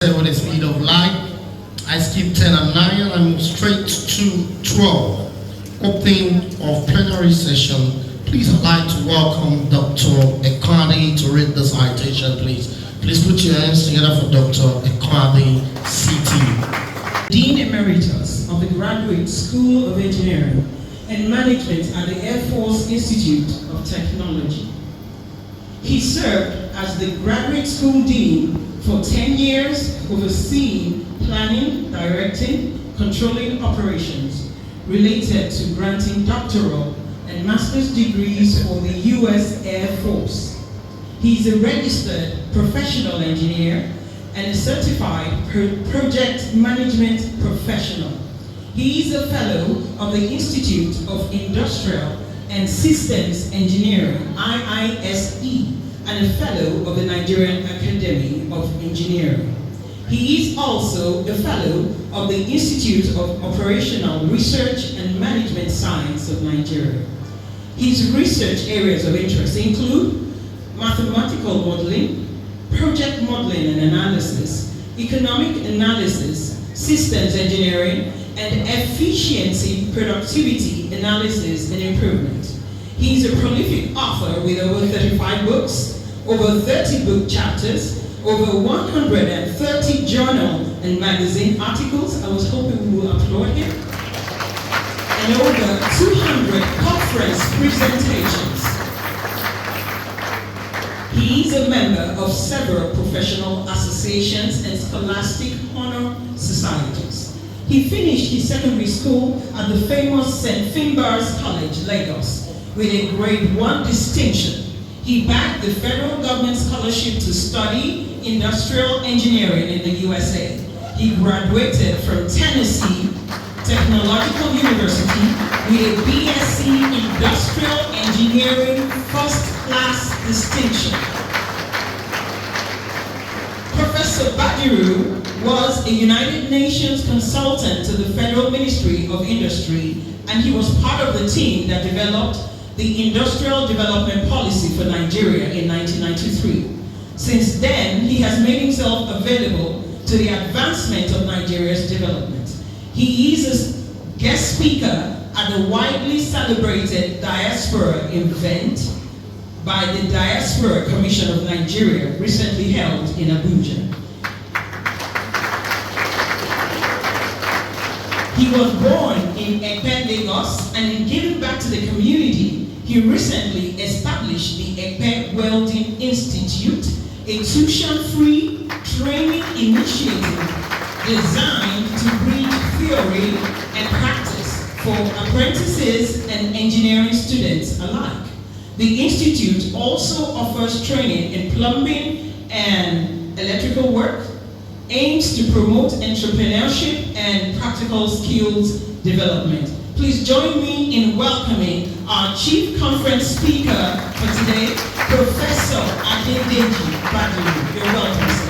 With the speed of light. I skip 10 and 9 and move straight to 12. Opening of plenary session. Please I'd like to welcome Dr. Ekwadi to read the citation, please. Please put your hands together for Dr. Ekwadi, CT. Dean Emeritus of the Graduate School of Engineering and Management at the Air Force Institute of Technology. He served as the Graduate School Dean for 10 years, overseeing planning, directing, controlling operations related to granting doctoral and master's degrees for the U.S. Air Force. He is a registered professional engineer and a certified project management professional. He is a fellow of the Institute of Industrial and Systems Engineering, IISE, and a fellow of the Nigerian Academy of Engineering. He is also a fellow of the Institute of Operational Research and Management Science of Nigeria. His research areas of interest include mathematical modeling, project modeling and analysis, economic analysis, systems engineering, and efficiency, productivity, analysis, and improvement. He is a prolific author with over 35 books, over 30 book chapters, over 130 journal and magazine articles. I was hoping we would applaud him. And over 200 conference presentations. He is a member of several professional associations and scholastic honor societies. He finished his secondary school at the famous St. Finbarr's College, Lagos, with a grade 1 distinction. He backed the federal government scholarship to study industrial engineering in the USA. He graduated from Tennessee Technological University with a BSc Industrial Engineering First Class distinction. Professor BADIRU was a United Nations consultant to the Federal Ministry of Industry, and he was part of the team that developed the Industrial Development Policy for Nigeria in 1993. Since then, he has made himself available to the advancement of Nigeria's development. He is a guest speaker at the widely celebrated Diaspora event by the Diaspora Commission of Nigeria, recently held in Abuja. He was born in Ekpe, Lagos, and in giving back to the community, he recently established the Ekpe Welding Institute, a tuition-free training initiative designed to bridge theory and practice for apprentices and engineering students alike. The institute also offers training in plumbing and electrical work, aims to promote entrepreneurship and practical skills development. Please join me in welcoming our chief conference speaker for today, Professor ADEDEJI BADIRU. You're welcome, sir.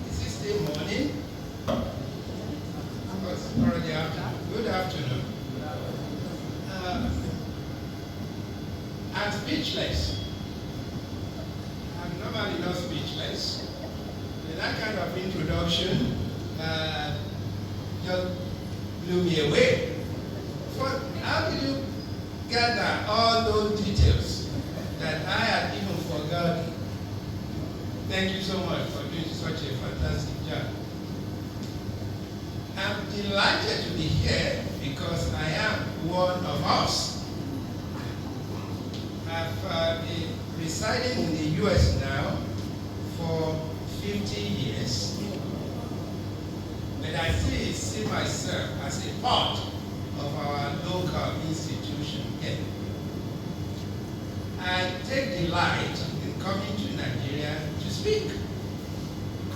Is it still morning? It's already afternoon. Good afternoon. I'm speechless. I'm normally not speechless. With that kind of introduction, just blew me away. How did you gather all those details that I had even forgotten? Thank you so much for doing such a fantastic job. I'm delighted to be here because I am one of us. I've been residing in the US now for 50 years, but I still see myself as a part of our local institution here. I take delight in coming to Nigeria to speak,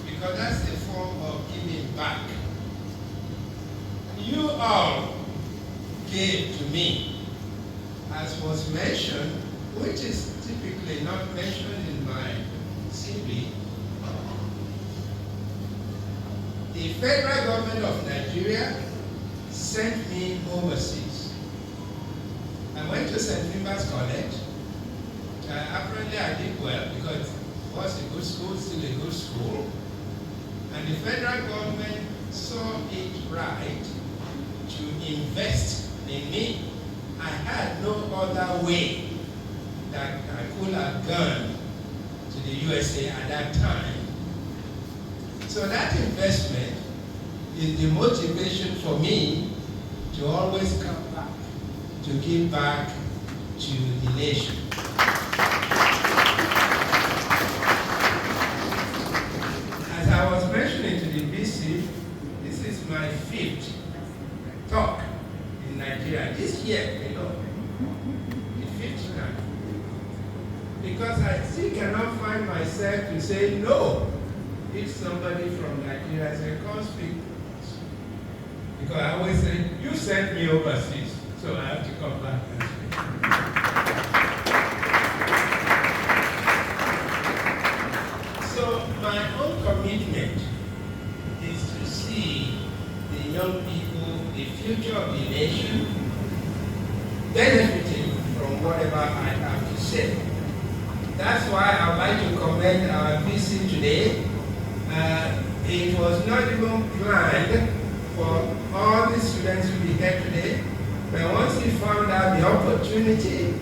because that's a form of giving back. You all gave to me, as was mentioned, which is typically not mentioned in my CV. The federal government of Nigeria sent me overseas to St. Nicholas College. Apparently I did well because it was a good school, still a good school. And the federal government saw it right to invest in me. I had no other way that I could have gone to the USA at that time. So that investment is the motivation for me to always come back, to give back to the nation. As I was mentioning to the BC, this is my 5th talk in Nigeria this year alone. The 5th time. Because I still cannot find myself to say no if somebody from Nigeria says, come speak. Because I always say, you sent me overseas, so I have to come back and speak. So my own commitment is to see the young people, the future of the nation, benefiting from whatever I have to say. That's why I'd like to commend our VC today. It was not even planned for all the students to be here today, but once he found out the opportunity,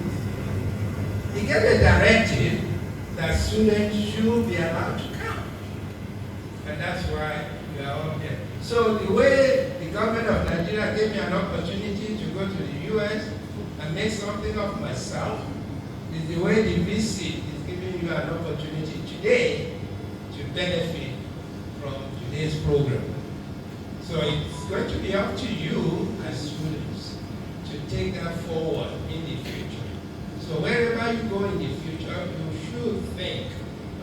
he gave a directive that students should be allowed to come. And that's why we are all here. So the way the government of Nigeria gave me an opportunity to go to the US and make something of myself is the way the VC is giving you an opportunity today to benefit from today's program. So it's going to be up to you as students to take that forward in the future. So wherever you go in the future, you should think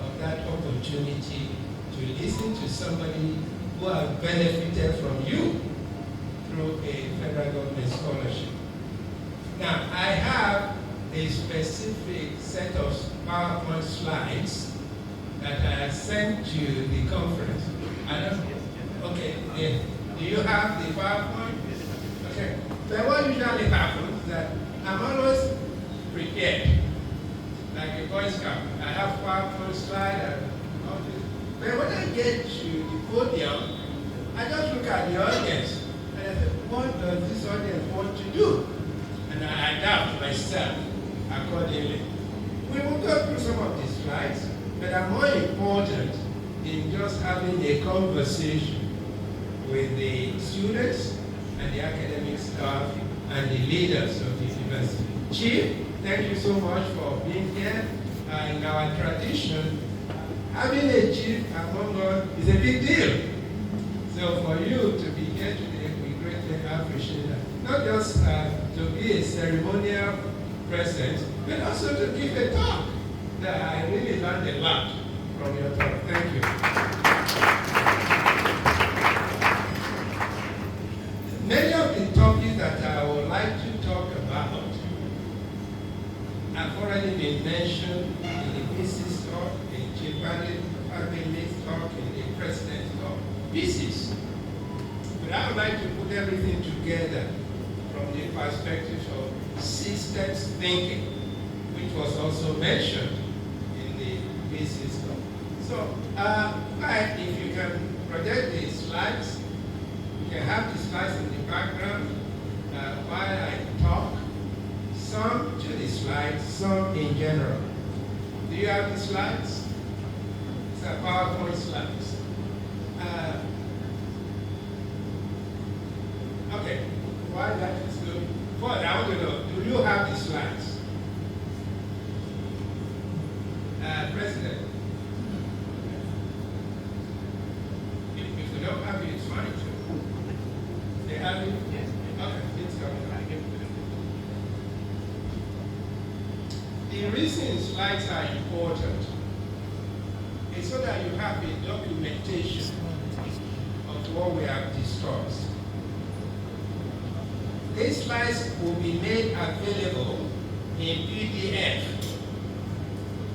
of that opportunity to listen to somebody who has benefited from you through a federal government scholarship. Now, I have a specific set of PowerPoint slides that I have sent to the conference. Okay, yeah. Do you have the PowerPoint? Okay. But what usually happens is that I'm always prepared. Like a Boy Scout. I have PowerPoint slide and all this. But when I get to the podium, I just look at the audience and I say, what does this audience want to do? And I adapt myself accordingly. We will go through some of these slides, but are more important in just having a conversation with the students and the academic staff and the leaders of the university. Chief, thank you so much for being here. In our tradition, having a chief among us is a big deal. So for you to be here today, we greatly appreciate that. Not just to be a ceremonial presence, but also to give a talk. That I really learned a lot from your talk. Thank you. Many of the topics that I would like to talk about have already been mentioned in the PC's talk, in Chief Badiri's talk, in the President's talk. Pieces. But I would like to put everything together from the perspective of systems thinking, which was also mentioned in the PC's talk. So, if you can project the slides, you can have the slides in the background while I talk. Some to the slides, some in general. Do you have the slides? It's a PowerPoint slides. Okay, while that is good, first I want to know, do you have the slides? President. If you don't have it, it's fine too. They have it? Yes. Okay, it's coming. The reason slides are important is so that you have a documentation of what we have discussed. These slides will be made available in PDF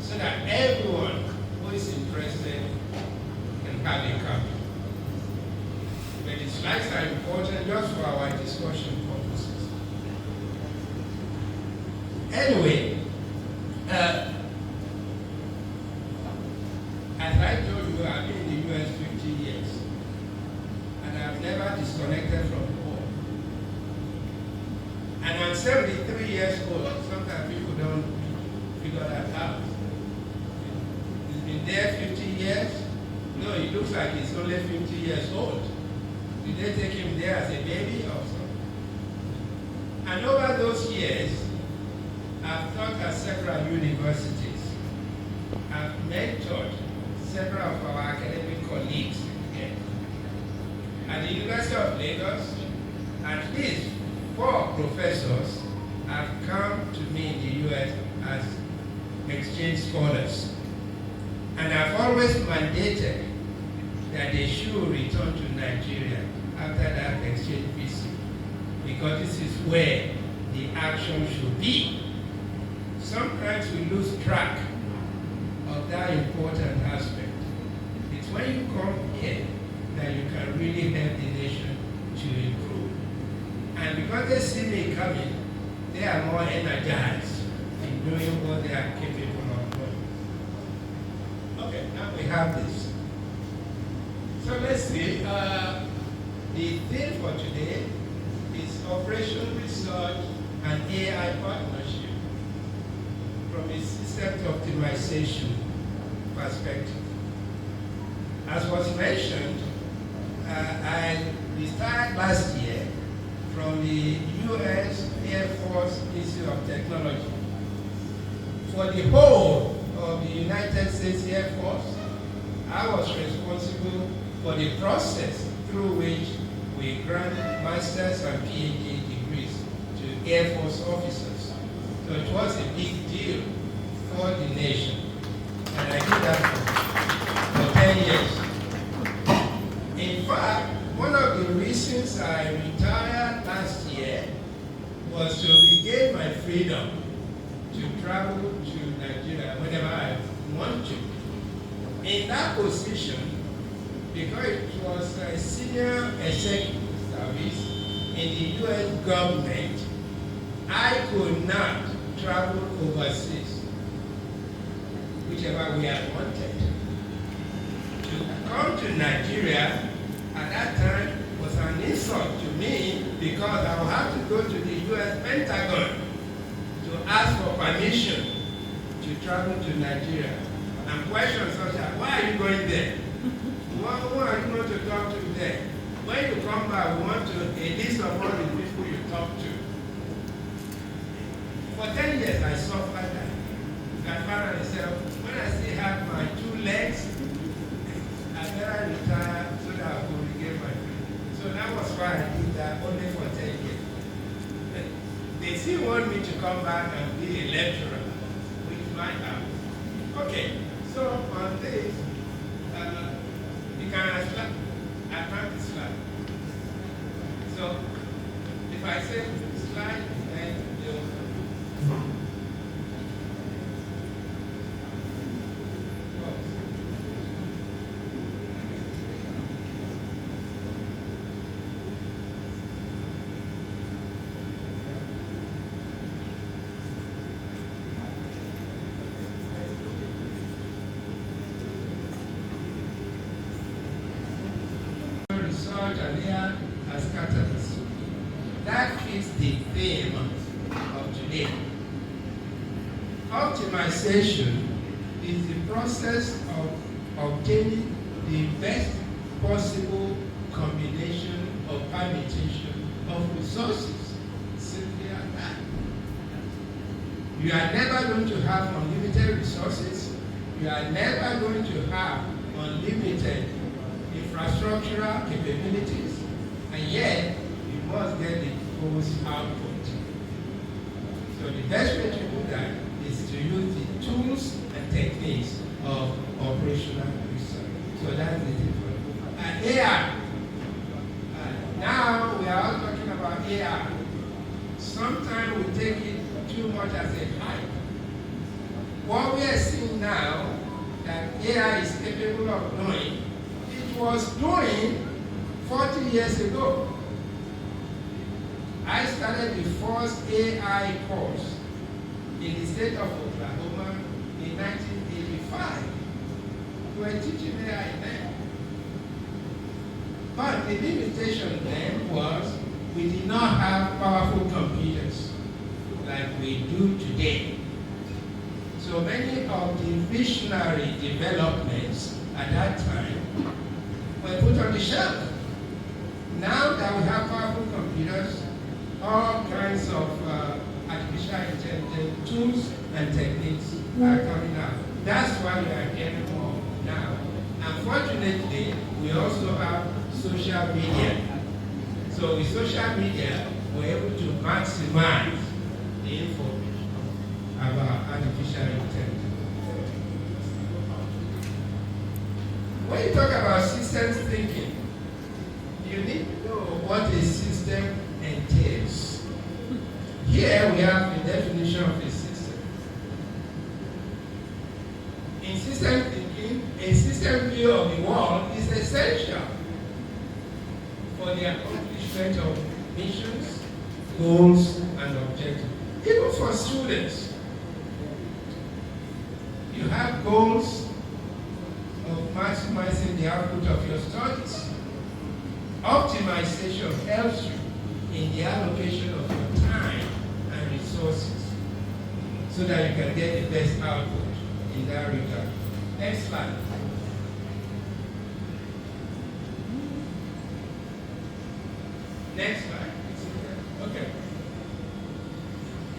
so that everyone who is interested can have a copy. But the slides are important just for our discussion purposes. Anyway, as I told you, I've been in the US 50 years, and I've never disconnected from home. And I'm 73 years old. Sometimes people don't figure that out. He's been there 50 years. No, he looks like he's only 50 years old. Did they take him there as a baby or something? And over those years, I've taught at several universities. I've mentored several of our academic colleagues here. At the University of Lagos, at least 4 professors have come to me in the US as exchange scholars. And I've always mandated that they should return to Nigeria after that exchange visit, because this is where the action should be. Sometimes we lose track of that important aspect. It's when you come here that you can really help the nation to improve. And because they see me coming, they are more energized in doing what they are capable of doing. Okay, now we have this. So let's see. The theme for today is Operation Research and AI Partnership from a systems optimization perspective. As was mentioned, I retired last year from the U.S. Air Force Institute of Technology. For the whole of the United States Air Force, I was responsible for the process through which we grant master's and PhD degrees to Air Force officers. So it was a big deal for the nation. And I did that for 10 years. In fact, one of the reasons I retired last year was to regain my freedom to travel to Nigeria whenever I want to. In that position, because it was a senior executive service in the U.S. government, I could not travel overseas, whichever way I wanted. To come to Nigeria at that time was an insult to me, because I would have to go to the U.S. Pentagon to ask for permission to travel to Nigeria. And questions such as, why are you going there? Who are you going to talk to there? When you come back, we want a list of all the people you talk to. For 10 years, I suffered that. I found myself, when I still have my 2 legs, I better retire so that I could regain my freedom. So that was why I did that only for 10 years. They still want me to come back and be a lecturer, which might happen. Okay, so on this, you can advance the slide. So if I say slide, then you'll and here as catalyst. That fits the theme of today. Optimization is the process of obtaining the best possible combination or permutation of resources. Simply as that. You are never going to have unlimited resources. You are never going to have unlimited infrastructural capabilities, and yet you must get the most output. So the best way to do that is to use the tools and techniques of operational research. So that's the thing for AI. Now we are all talking about AI. Sometimes we take it too much as a hype. What we are seeing now that AI is capable of doing, was doing 40 years ago. I started the first AI course in the state of Oklahoma in 1985. We were teaching AI then. But the limitation then was we did not have powerful computers like we do today. So many of the visionary developments at that time were put on the shelf. Now that we have powerful computers, all kinds of artificial intelligence tools and techniques are coming out. That's why we are getting more now. Unfortunately, we also have social media. So with social media, we're able to maximize the info about artificial intelligence. When you talk about systems thinking, you need to know what a system entails. Here we have the definition of a system. In system thinking, a system view of the world is essential for the accomplishment of missions, goals, and objectives. Even for students, you have goals of maximizing the output of your studies. Optimization helps you in the allocation of your time and resources so that you can get the best output in that regard. Next slide. Next slide. Okay.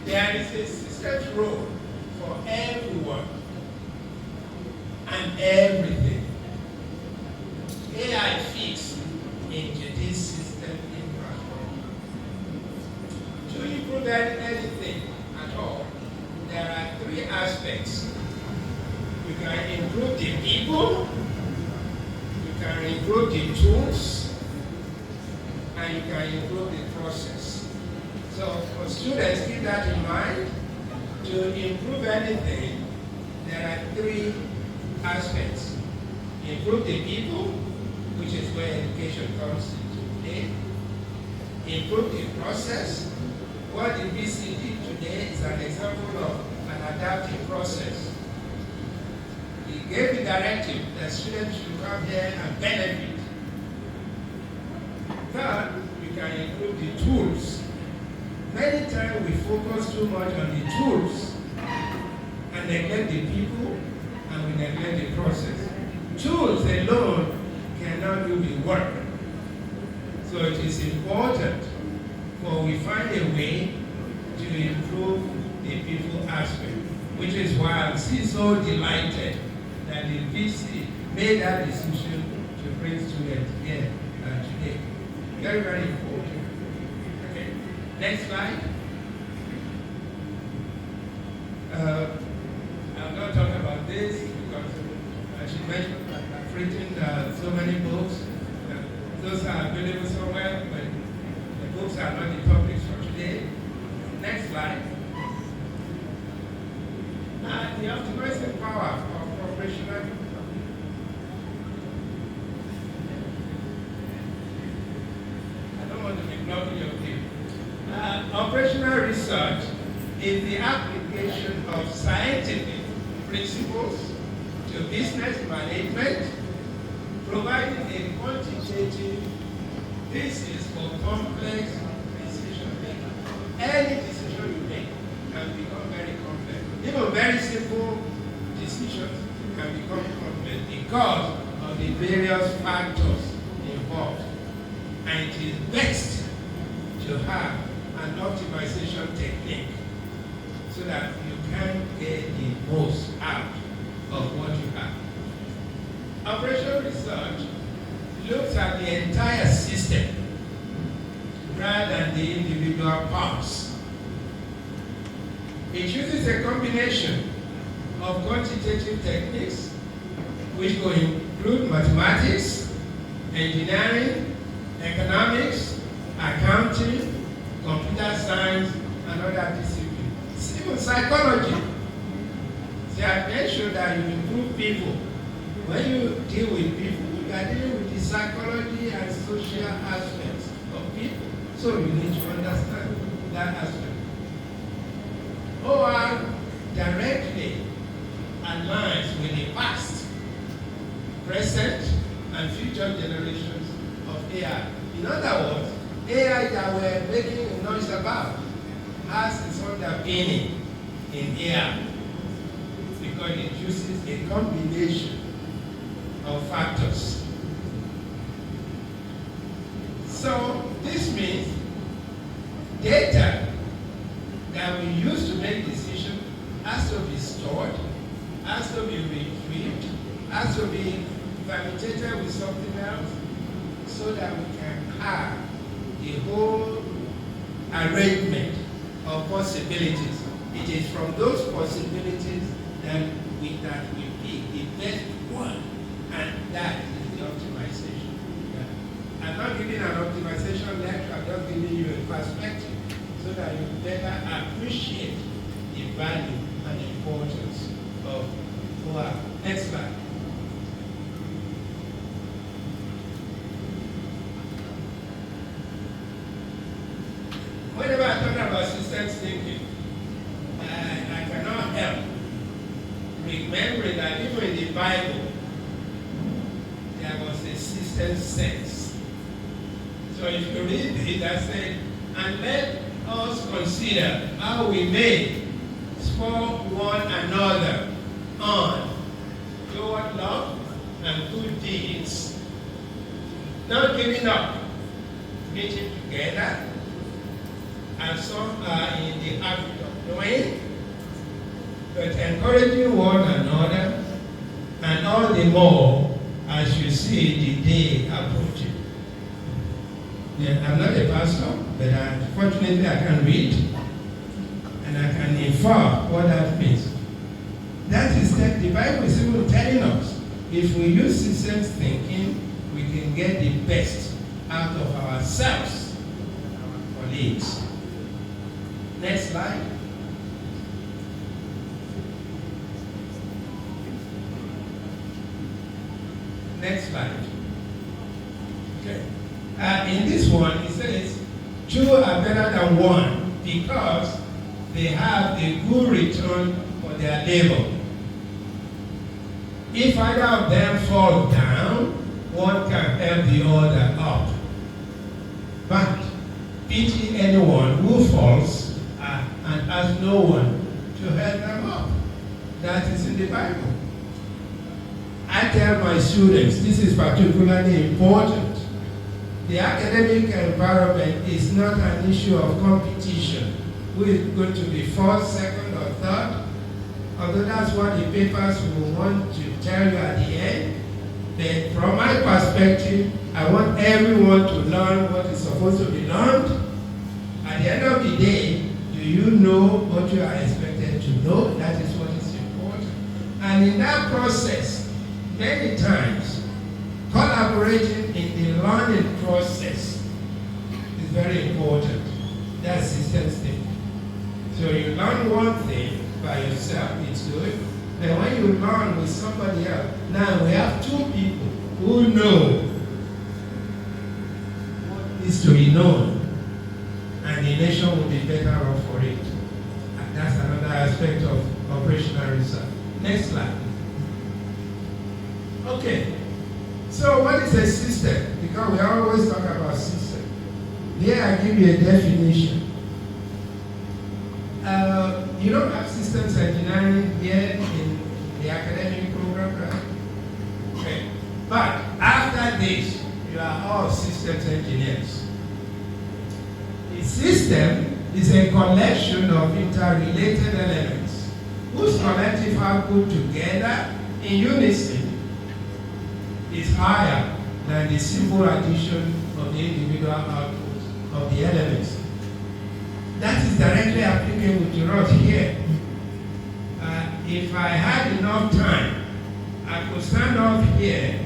There is a system's role for everyone and everything. AI fits into this system infrastructure. To improve anything at all, there are three aspects. You can improve the people, you can improve the tools, and you can improve the process. So for students, keep that in mind. To improve anything, there are three aspects. Improve the people, which is where education comes into play. Improve the process. What the BC did today is an example of an adaptive process. He gave the directive that students should come here and benefit. Third, we can improve the tools. Many times we focus too much on the tools and neglect the people and we neglect the process. Tools alone cannot do the work. So it is important for we find a way to improve the people aspect, which is why I'm so delighted that the VC made that decision to bring students here today. Very, very important. Okay, next slide. I'll not talk about this because she mentioned that I've written so many books. Those are available somewhere, but the books are not in public for today. Next slide. The optimizing power of operational. I don't want to be blocking your view. Operational research is the application of scientific principles to business management, providing a quantitative basis for complex decision making. Any decision you make can become very complex. Even very simple decisions can become complex because of the various factors involved. And it is best to have an optimization technique so that you can get the most out of what you have. Operational research looks at the entire system rather than the individual parts. It uses a combination of quantitative techniques, which will include mathematics, engineering, economics, accounting, computer science, and other disciplines. Even psychology. They have mentioned that you improve people. When you deal with people, you are dealing with the psychology and social aspects of people. So you need to understand that aspect. OR directly aligns with the past, present, and future generations of AI. In other words, AI that we're making a noise about has its underpinning in AI because it uses a combination of factors. So this means data that we use to make decisions has to be stored, has to be retrieved, has to be validated with something else so that we can have the whole arrangement of possibilities. It is from those possibilities that we pick the best one, and that is the optimization. Yeah. I'm not giving an optimization lecture, I'm just giving you a perspective so that you better appreciate the value and importance of our next slide. Whenever I talk about systems thinking, I cannot help remembering that even in the Bible, there was a system sense. So if you read it, I said, and let us consider how we may spur one another on toward love and good deeds, not giving up, meeting together, and some are in the act of doing, but encouraging one another, and all the more as you see the day approaching. Yeah, I'm not a pastor, but fortunately I can read, and I can infer what that means. That is that the Bible is even telling us, if we use systems thinking, we can get the best out of ourselves and our colleagues. Next slide. Next slide. Okay. In this one, it says, two are better than one because they have a good return for their labor. If either of them fall down, one can help the other up. But pity anyone who falls and has no one to help them up. That is in the Bible. I tell my students, this is particularly important. The academic environment is not an issue of competition. Who is going to be first, second, or third? Although that's what the papers will want to tell you at the end. But from my perspective, I want everyone to learn what is supposed to be learned. At the end of the day, do you know what you are expected to know? That is what is important. And in that process, many times, collaborating in the learning process is very important. That's systems thinking. So you learn one thing by yourself, it's good. And when you learn with somebody else, now we have two people who know what needs to be known, and the nation will be better off for it. And that's another aspect of operational research. Next slide. Okay. So what is a system? Because we always talk about system. Here I give you a definition. You don't have systems engineering here in the academic program, right? Okay. But after this, you are all systems engineers. A system is a collection of interrelated elements whose collective output together in unison is higher than the simple addition of the individual outputs of the elements. That is directly applicable to us here. If I had enough time, I could stand up here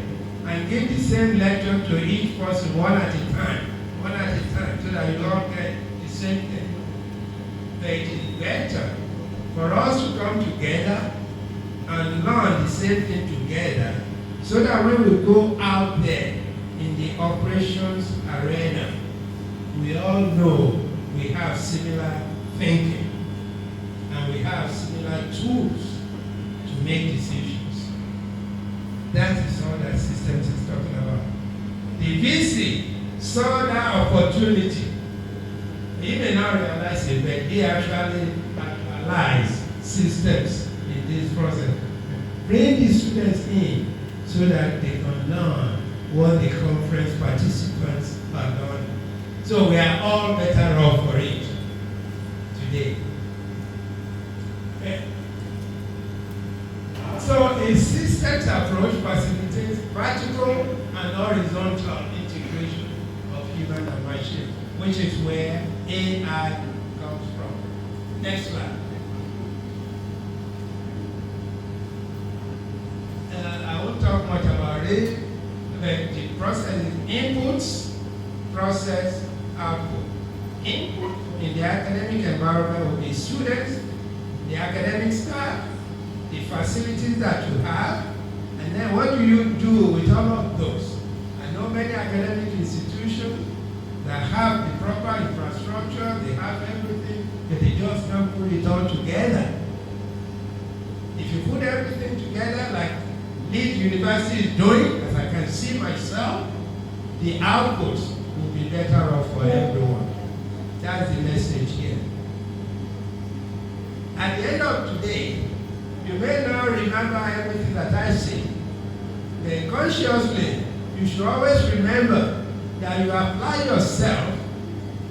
and give the same lecture to each person one at a time, so that you all get the same thing. But it is better for us to come together and learn the same thing together, so that when we go out there in the operations arena, we all know we have similar thinking and we have similar rational tools to make decisions. That is all that systems is talking about. The VC saw that opportunity. He may not realize it, but he actually analyzed systems in this process. Bring the students in so that they can learn what the conference participants are learning. So we are all better off for it today. So a systems approach facilitates vertical and horizontal integration of human and machine, which is where AI comes from. Next slide. I won't talk much about it, but the process is inputs, process, output. Input in the academic environment will be students, the academic staff, the facilities that you have, and then what do you do with all of those? I know many academic institutions that have the proper infrastructure, they have everything, but they just can't put it all together. If you put everything together like Leeds University is doing, as I can see myself, the outputs will be better off for everyone. That's the message here. At the end of today, you may not remember everything that I say, but consciously, you should always remember that you apply yourself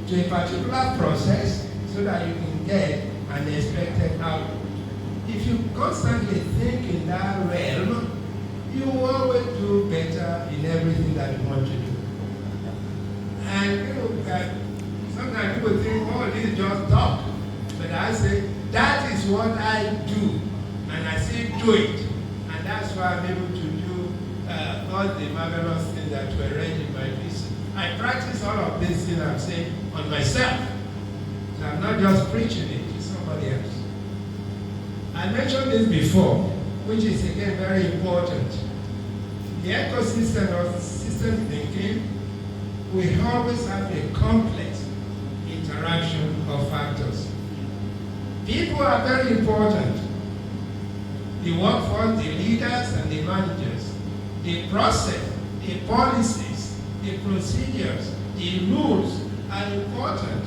to a particular process so that you can get an expected output. If you constantly think in that realm, you will always do better in everything that you want to do. And sometimes people think, oh, this is just talk. But I say, that is what I do. And I still do it. And that's why I'm able to do all the marvelous things that were read in my piece. I practice all of these things I'm saying on myself. So I'm not just preaching it to somebody else. I mentioned this before, which is again very important. The ecosystem of system thinking will always have a complex interaction of factors. People are very important. The workforce, the leaders and the managers, the process, the policies, the procedures, the rules are important.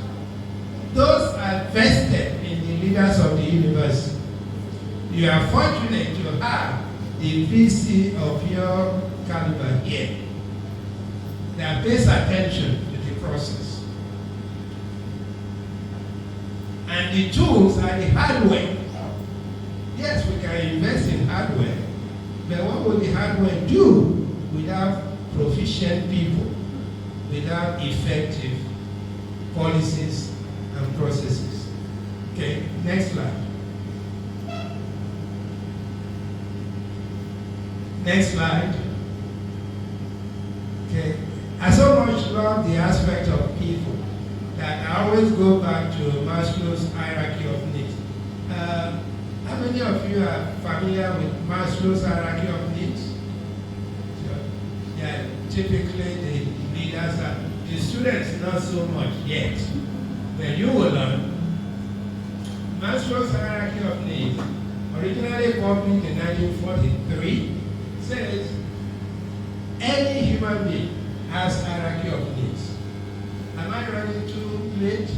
Those are vested in the leaders of the university. You are fortunate to have the VC of your caliber here that pays attention to the process. And the tools are the hardware. Yes, we can invest in hardware, but what will the hardware do without proficient people, without effective policies and processes? Okay, next slide. Next slide. Okay, I so much love the aspect of people that I always go back to Maslow's hierarchy of needs. How many of you are familiar with Maslow's hierarchy of needs? So, yeah, typically the leaders are, the students not so much yet, but you will learn. Maslow's hierarchy of needs, originally published in 1943, says any human being has hierarchy of needs. Am I running too late?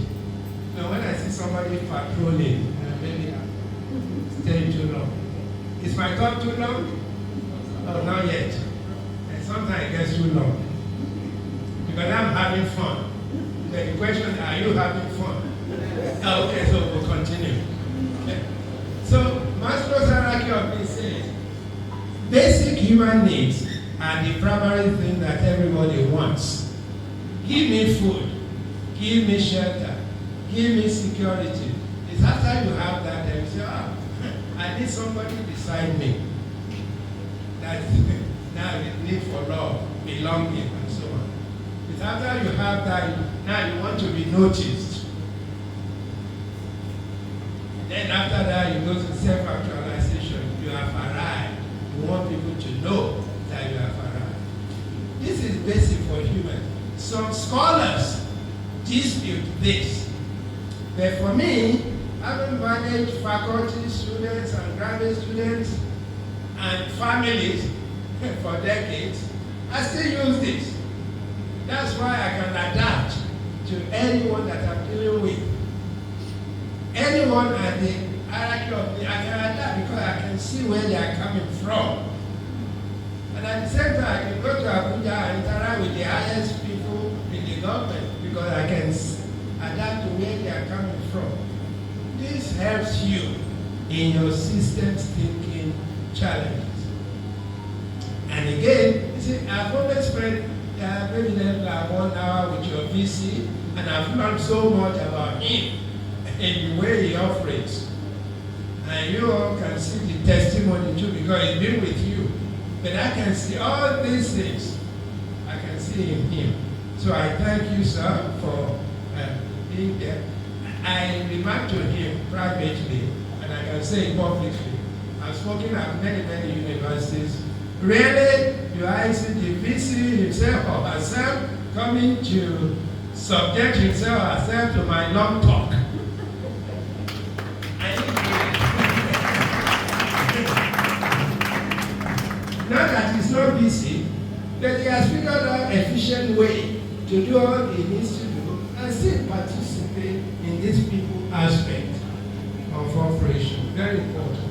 No, when I see somebody patrolling, maybe I'm staying too long. Is my talk too long? Oh, not yet. And sometimes it gets too long. Because I'm having fun. But the question is, are you having fun? Oh, okay, so we'll continue. Okay. So, Maslow's hierarchy of needs says, basic human needs are the primary thing that everybody wants. Give me food, give me shelter, give me security. It's after you have that, then you say, I need somebody beside me. That's now the need for love, belonging, and so on. It's after you have that, now you want to be noticed. Then after that, you go to self-actualization. You have arrived. You want people to know that you have arrived. This is basic for humans. Some scholars dispute this. But for me, having managed faculty, students, and graduate students, and families for decades, I still use this. That's why I can adapt to anyone that I'm dealing with. Anyone at the hierarchy of me, I can adapt because I can see where they are coming from. And at the same time, I can go to Abuja and interact with the highest people in the government because I can adapt to where they are coming from. This helps you in your systems thinking challenges. And again, you see, I've always spent maybe like 1 hour with your VC, and I've learned so much about him and the way he operates. And you all can see the testimony too because he's been with you. But I can see all these things. I can see in him. So I thank you, sir, for being there. I remarked to him privately, and I can say it publicly. I've spoken at many universities. Really, do I see the VC himself or herself coming to subject himself or herself to my long talk? Not that he's not busy, but he has figured out an efficient way to do all he needs to do and still participate in this people aspect of operation. Very important.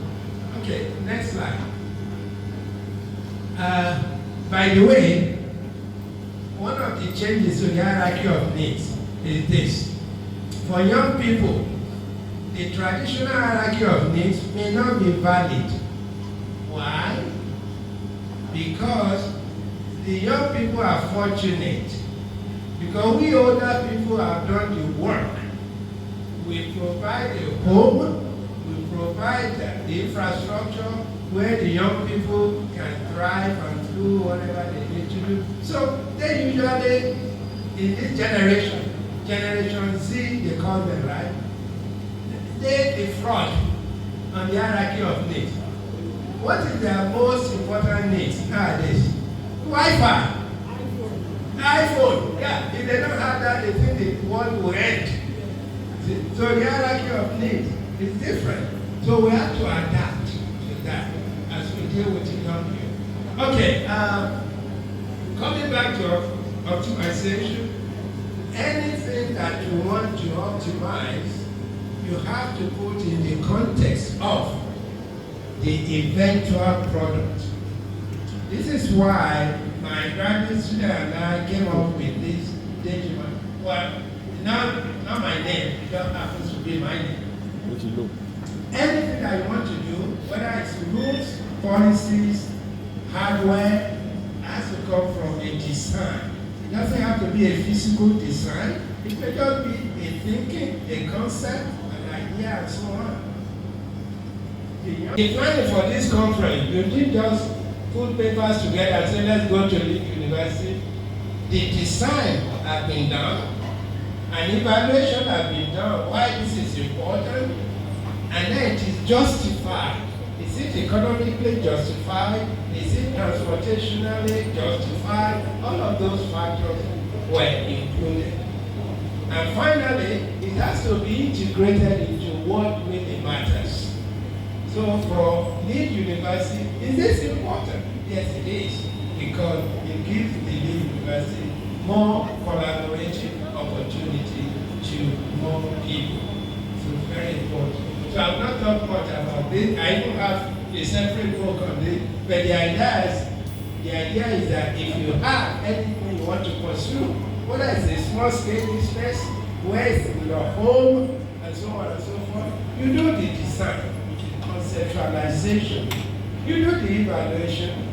Okay, next slide. By the way, one of the changes to the hierarchy of needs is this. For young people, the traditional hierarchy of needs may not be valid. Why? Because the young people are fortunate. Because we older people have done the work. We provide a home, we provide the infrastructure where the young people can thrive and do whatever they need to do. So they usually, in this generation, Generation Z, they call them, right? They defraud on the hierarchy of needs. What is their most important needs nowadays? Wi-Fi. iPhone. Yeah, if they don't have that, they think the world will end. So the hierarchy of needs is different. So we have to adapt to that as we deal with the young people. Okay, coming back to optimization, anything that you want to optimize, you have to put in the context of the eventual product. This is why my graduate student and I came up with this document. Well, not my name, it just happens to be my name. Anything that you want to do, whether it's rules, policies, hardware, has to come from a design. It doesn't have to be a physical design. It may just be a thinking, a concept, an idea, and so on. The planning for this conference, you didn't just put papers together and say, let's go to Leeds University. The design has been done, an evaluation has been done, why this is important, and then it is justified. Is it economically justified? Is it transportationally justified? All of those factors were included. And finally, it has to be integrated into what really matters. So for Leeds University, is this important? Yes, it is, because it gives the Leeds University more collaborative opportunity to more people. So it's very important. So I've not talked much about this. I even have a separate book on this, but the idea is that if you have anything you want to pursue, whether it's a small scale business, where it's in your home, and so on and so forth, you do the design, conceptualization, you do the evaluation,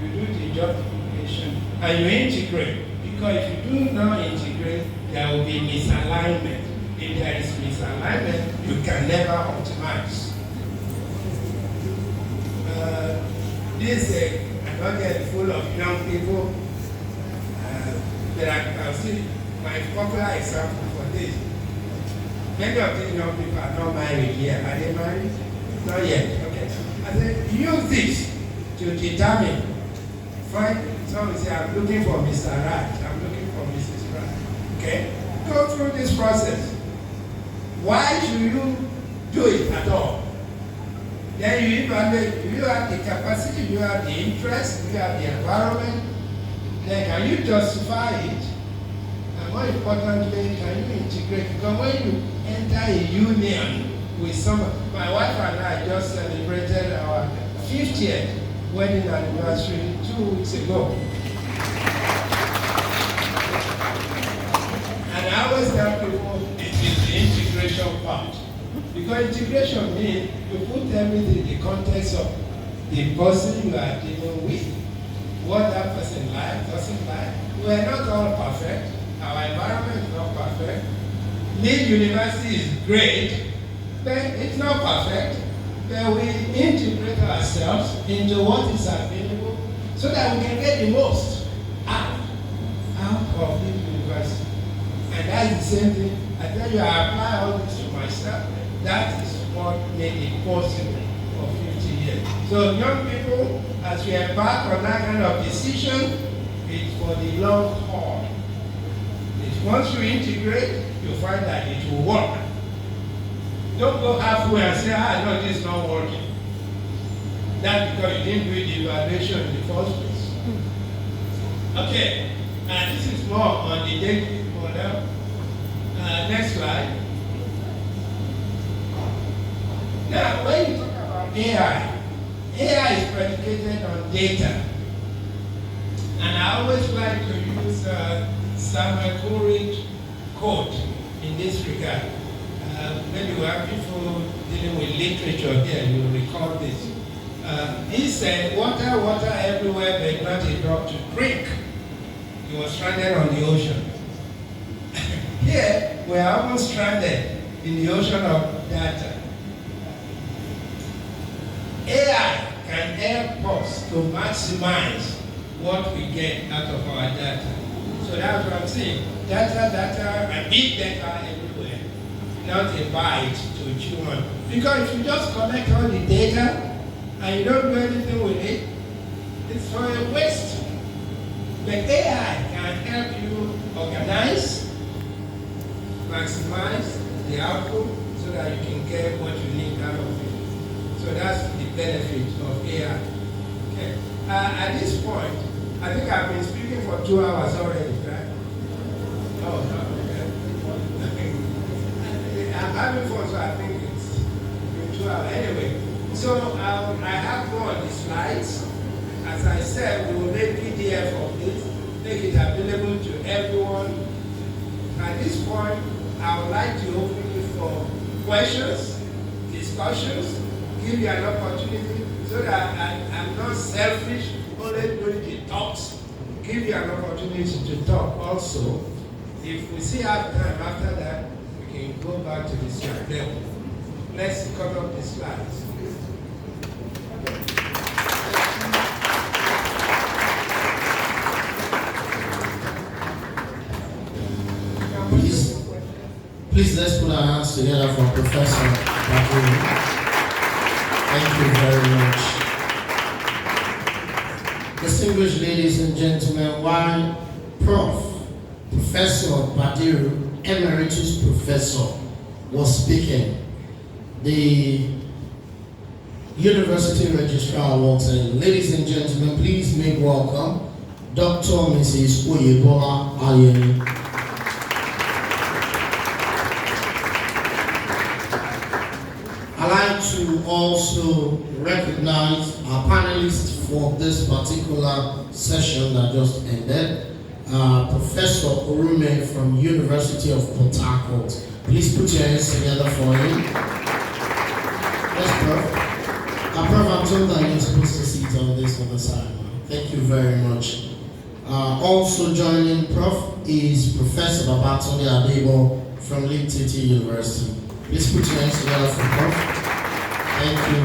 you do the justification, and you integrate. Because if you do not integrate, there will be misalignment. If there is misalignment, you can never optimize. This is a budget full of young people, but I can see my popular example for this. Many of these young people are not married yet. Are they married? Not yet. Okay. I said, use this to determine. Find, someone say, I'm looking for Mr. Right. I'm looking for Mrs. Right. Okay? Go through this process. Why should you do it at all. Then you evaluate, do you have the capacity, do you have the interest, do you have the environment? Then can you justify it? And more importantly, can you integrate? Because when you enter a union with someone, my wife and I just celebrated our 50th wedding anniversary 2 weeks ago. And I always tell people it is the integration part. Because integration means you put everything in the context of the person you are dealing with, what that person likes, doesn't like. We are not all perfect. Our environment is not perfect. Lead university is great, but it's not perfect. But we integrate ourselves into what is available so that we can get the most out of this university. And that's the same thing. I tell you, I apply all this to myself. That is what made it possible for 50 years. So young people, as we embark on that kind of decision, it's for the long haul. Once you integrate, you find that it will work. Don't go halfway and say, no, this is not working. That's because you didn't do the evaluation in the first place. Okay, and this is more on the daily model. Next slide. Now, when you talk about AI is predicated on data. And I always like to use Samuel Coleridge quote in this regard. Maybe we have people dealing with literature here, you will recall this. He said, water everywhere, but not a drop to drink. He was stranded on the ocean. Here, we are almost stranded in the ocean of data. AI can help us to maximize what we get out of our data. So that's what I'm saying. Data, and big data everywhere. Not a bite to chew on. Because if you just collect all the data and you don't do anything with it, it's for a waste. But AI can help you organize, maximize the output so that you can get what you need out of it. So that's the benefit of AI. Okay. At this point, I think I've been speaking for 2 hours already, right? Oh, no. Okay. I'm having fun, so I think it's been 2 hours. Anyway, so I have more on the slides. As I said, we will make PDF of this, make it available to everyone. At this point, I would like to open it for questions, discussions, give you an opportunity so that I'm not selfish, only doing the talks. Give you an opportunity to talk also. If we still have time after that, we can go back to the slide level. Let's cover up the slides. Please let's put our hands together for Professor BADIRU. Thank you very much. Distinguished ladies and gentlemen, while Professor BADIRU, Emeritus Professor, was speaking, the University Registrar walks in. Ladies and gentlemen, please make welcome Dr. Mrs. Oyebola Ayeni. I'd like to also recognize our panelists for this particular session that just ended. Professor Orume from University of Port Harcourt. Please put your hands together for him. Yes, Prof. Prof, I'm told that you're supposed to sit on this other side. Thank you very much. Also joining Prof is Professor Babatunde Adebo from Lit University. Please put your hands together for Prof. Thank you.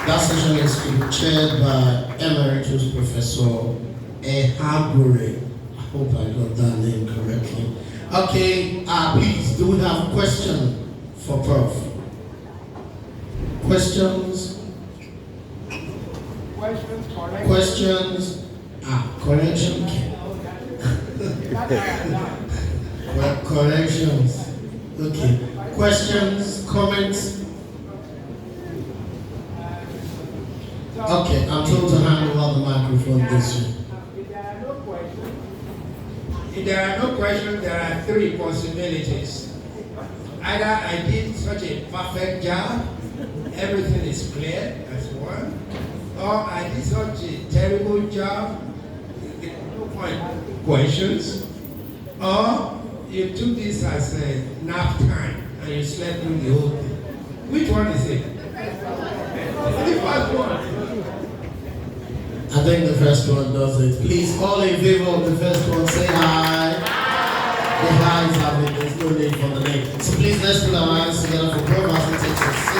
That session is chaired by Emeritus Professor Ehabure. I hope I got that name correctly. Okay, please, do we have a question for Prof? Questions? Questions? Correction? Well, corrections. Okay. Questions, comments? Okay, I'm told to hand over the microphone this year. If there are no questions, there are three possibilities. Either I did such a perfect job, everything is clear, that's one. Or I did such a terrible job, no point questions. Or you took this as a nap time and you slept through the whole thing. Which one is it? The first one. I think the first one does it. Please, all in favor of the first one, say hi. The highs have it, there's no need for the name. So please, let's put our hands together for Prof as he takes us.